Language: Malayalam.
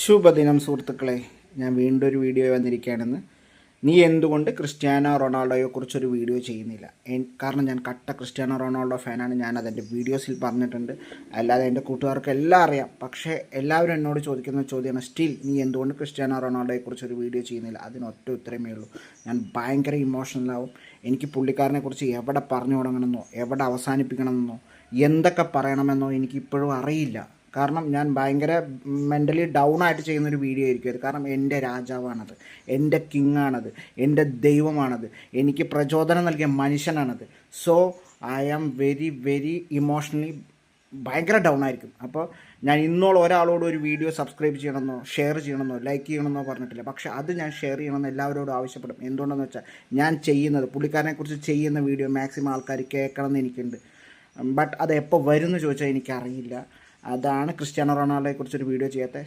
ശുഭദിനം സുഹൃത്തുക്കളെ, ഞാൻ വീണ്ടും ഒരു വീഡിയോ വന്നിരിക്കുകയാണെന്ന്. നീ എന്തുകൊണ്ട് ക്രിസ്ത്യാനോ റൊണാൾഡോയെക്കുറിച്ചൊരു വീഡിയോ ചെയ്യുന്നില്ല? കാരണം ഞാൻ കട്ട ക്രിസ്ത്യാനോ റൊണാൾഡോ ഫാനാണ്. ഞാൻ അതെൻ്റെ വീഡിയോസിൽ പറഞ്ഞിട്ടുണ്ട്. അല്ലാതെ എൻ്റെ കൂട്ടുകാർക്ക് എല്ലാം അറിയാം. പക്ഷേ എല്ലാവരും എന്നോട് ചോദിക്കുന്ന ചോദ്യമാണ്, സ്റ്റിൽ നീ എന്തുകൊണ്ട് ക്രിസ്ത്യാനോ റൊണാൾഡോയെക്കുറിച്ചൊരു വീഡിയോ ചെയ്യുന്നില്ല? അതിനൊറ്റ ഉത്തരമേ ഉള്ളൂ. ഞാൻ ഭയങ്കര ഇമോഷണലാവും. എനിക്ക് പുള്ളിക്കാരനെക്കുറിച്ച് എവിടെ പറഞ്ഞു തുടങ്ങണമെന്നോ എവിടെ അവസാനിപ്പിക്കണമെന്നോ എന്തൊക്കെ പറയണമെന്നോ എനിക്കിപ്പോഴും അറിയില്ല. കാരണം ഞാൻ ഭയങ്കര മെൻ്റലി ഡൗൺ ആയിട്ട് ചെയ്യുന്നൊരു വീഡിയോ ആയിരിക്കും അത്. കാരണം എൻ്റെ രാജാവാണത്, എൻ്റെ കിങ്ങാണത്, എൻ്റെ ദൈവമാണത്, എനിക്ക് പ്രചോദനം നൽകിയ മനുഷ്യനാണത്. So I am very very emotionally ഭയങ്കര ഡൗൺ ആയിരിക്കും. അപ്പോൾ ഞാൻ ഇന്നോളം ഒരാളോട് ഒരു വീഡിയോ സബ്സ്ക്രൈബ് ചെയ്യണമെന്നോ ഷെയർ ചെയ്യണമെന്നോ ലൈക്ക് ചെയ്യണമെന്നോ പറഞ്ഞിട്ടില്ല. പക്ഷേ അത് ഞാൻ ഷെയർ ചെയ്യണമെന്ന് എല്ലാവരോടും ആവശ്യപ്പെടും. എന്തുകൊണ്ടെന്ന് വെച്ചാൽ ഞാൻ ചെയ്യുന്നത്, പുള്ളിക്കാരനെക്കുറിച്ച് ചെയ്യുന്ന വീഡിയോ മാക്സിമം ആൾക്കാർ കേൾക്കണമെന്ന് എനിക്കുണ്ട്. ബട്ട് അത് എപ്പോൾ വരും എന്ന് ചോദിച്ചാൽ എനിക്കറിയില്ല. അതാണ് ക്രിസ്ത്യാനോ റൊണാൾഡോയെക്കുറിച്ചൊരു വീഡിയോ ചെയ്യാത്ത.